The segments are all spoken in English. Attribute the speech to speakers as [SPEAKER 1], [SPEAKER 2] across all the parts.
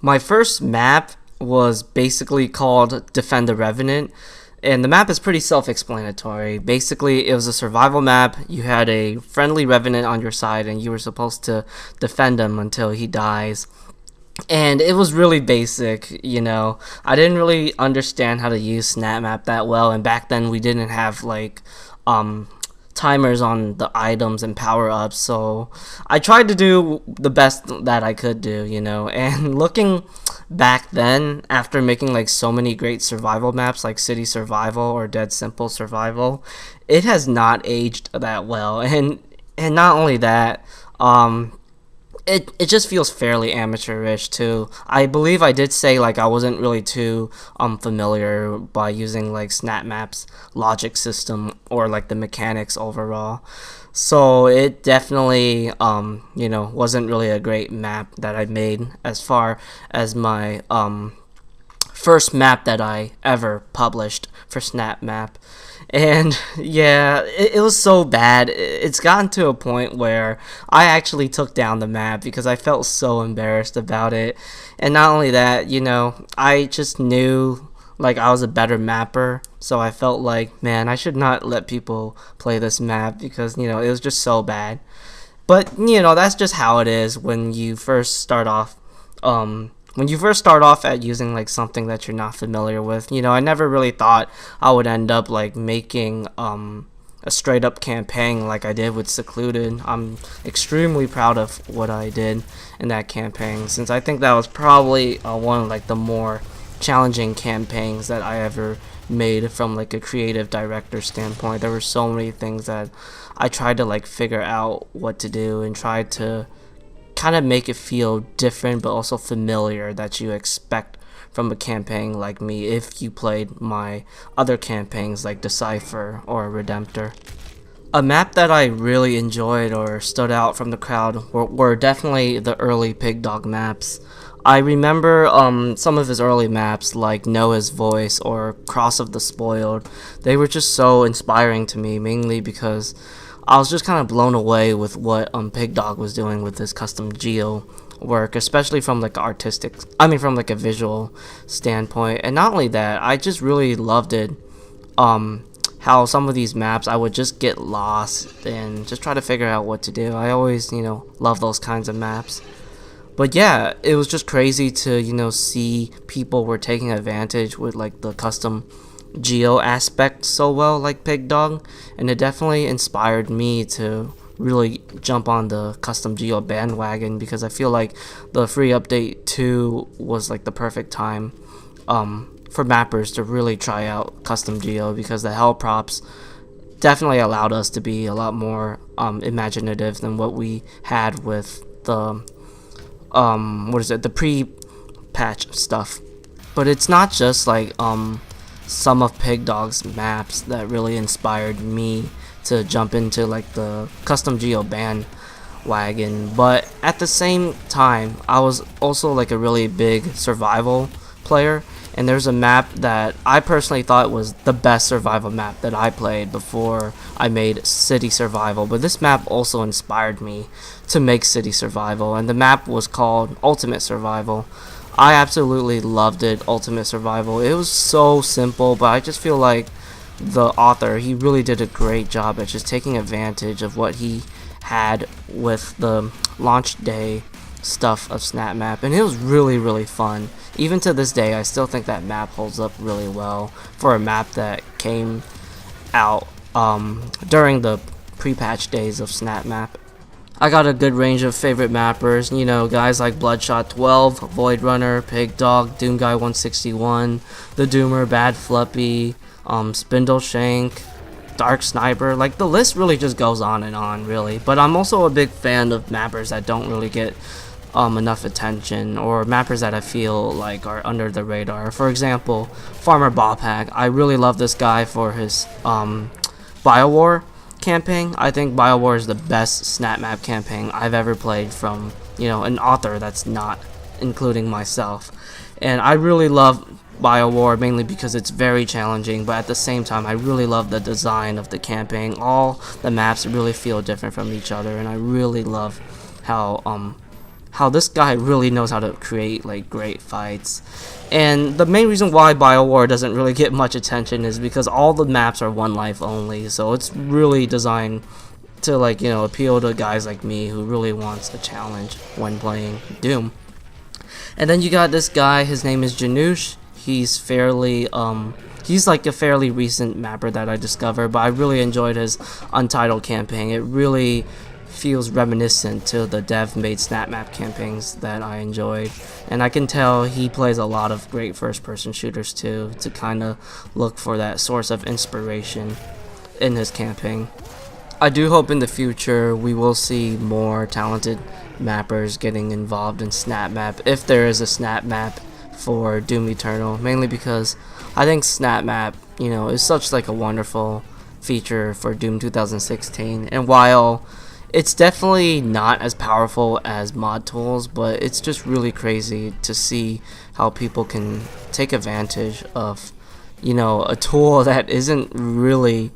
[SPEAKER 1] My first map was basically called Defend the Revenant, and the map is pretty self-explanatory. Basically, it was a survival map. You had a friendly revenant on your side, and you were supposed to defend him until he dies. And it was really basic, I didn't really understand how to use SnapMap that well, and back then we didn't have um timers on the items and power ups, so I tried to do the best that I could do, and looking back then, after making so many great survival maps like City Survival or Dead Simple Survival, it has not aged that well. And not only that, it just feels fairly amateurish too. I believe I did say I wasn't really too familiar by using SnapMap's logic system or the mechanics overall. So it definitely wasn't really a great map that I made as far as my first map that I ever published for SnapMap. And yeah, it was so bad. It's gotten to a point where I actually took down the map because I felt so embarrassed about it. And not only that, I just knew I was a better mapper, so I felt man, I should not let people play this map because it was just so bad. But that's just how it is when you first start off. At using something that you're not familiar with. I never really thought I would end up making a straight up campaign like I did with Secluded. I'm extremely proud of what I did in that campaign, since I think that was probably one of the more challenging campaigns that I ever made from a creative director standpoint. There were so many things that I tried to figure out what to do and tried to kind of make it feel different but also familiar that you expect from a campaign like me if you played my other campaigns like Decipher or Redemptor. A map that I really enjoyed or stood out from the crowd were definitely the early Pig Dog maps. I remember some of his early maps like Noah's Voice or Cross of the Spoiled. They were just so inspiring to me, mainly because I was just kind of blown away with what Pig Dog was doing with his custom geo work, especially from from a visual standpoint. And not only that, I just really loved it. How some of these maps I would just get lost and just try to figure out what to do. I always, love those kinds of maps. But yeah, it was just crazy to, see people were taking advantage with the custom geo aspect so well like Pig Dog, and it definitely inspired me to really jump on the custom geo bandwagon, because I feel like the free update 2 was the perfect time for mappers to really try out custom geo, because the hell props definitely allowed us to be a lot more imaginative than what we had with the the pre-patch stuff. But it's not just some of Pig Dog's maps that really inspired me to jump into the custom geo bandwagon, but at the same time I was also a really big survival player, and there's a map that I personally thought was the best survival map that I played before I made City Survival, but this map also inspired me to make City Survival, and the map was called Ultimate Survival. I absolutely loved it, Ultimate Survival. It was so simple, but I just feel like the author, he really did a great job at just taking advantage of what he had with the launch day stuff of SnapMap, and it was really, really fun. Even to this day, I still think that map holds up really well for a map that came out during the pre-patch days of SnapMap. I got a good range of favorite mappers, guys like Bloodshot 12, Void Runner, Pig Dog, Doom Guy 161, The Doomer, Bad Fluppy, Spindle Shank, Dark Sniper. The list really just goes on and on, really. But I'm also a big fan of mappers that don't really get enough attention, or mappers that I feel are under the radar. For example, Farmer Bobhack. I really love this guy for his Biowar campaign. I think Biowar is the best SnapMap campaign I've ever played from, an author that's not including myself. And I really love Biowar mainly because it's very challenging, but at the same time I really love the design of the campaign. All the maps really feel different from each other, and I really love how how this guy really knows how to create like great fights. And the main reason why BioWar doesn't really get much attention is because all the maps are one life only, so it's really designed to, like, you know, appeal to guys like me who really wants a challenge when playing Doom. And then you got this guy, his name is Janusz. He's he's like a fairly recent mapper that I discovered, but I really enjoyed his Untitled campaign. It really feels reminiscent to the dev-made SnapMap campaigns that I enjoyed, and I can tell he plays a lot of great first-person shooters too, to kind of look for that source of inspiration in his campaign. I do hope in the future we will see more talented mappers getting involved in SnapMap, if there is a SnapMap for Doom Eternal, mainly because I think SnapMap, you know, is such like a wonderful feature for Doom 2016, and while it's definitely not as powerful as mod tools, but it's just really crazy to see how people can take advantage of, you know, a tool that isn't really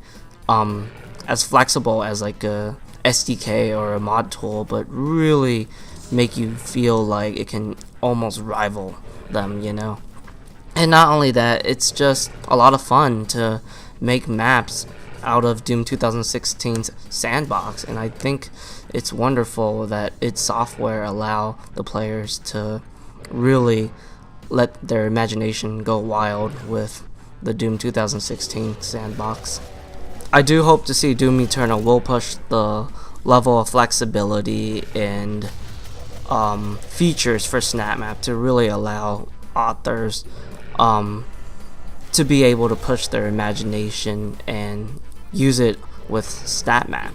[SPEAKER 1] as flexible as like a SDK or a mod tool, but really make you feel like it can almost rival them, you know. And not only that, it's just a lot of fun to make maps out of Doom 2016's sandbox, and I think it's wonderful that its software allow the players to really let their imagination go wild with the Doom 2016 sandbox. I do hope to see Doom Eternal will push the level of flexibility and features for SnapMap to really allow authors to be able to push their imagination and use it with SnapMap.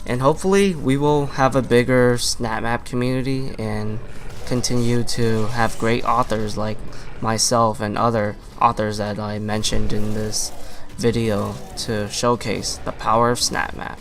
[SPEAKER 1] And hopefully we will have a bigger SnapMap community and continue to have great authors like myself and other authors that I mentioned in this video to showcase the power of SnapMap.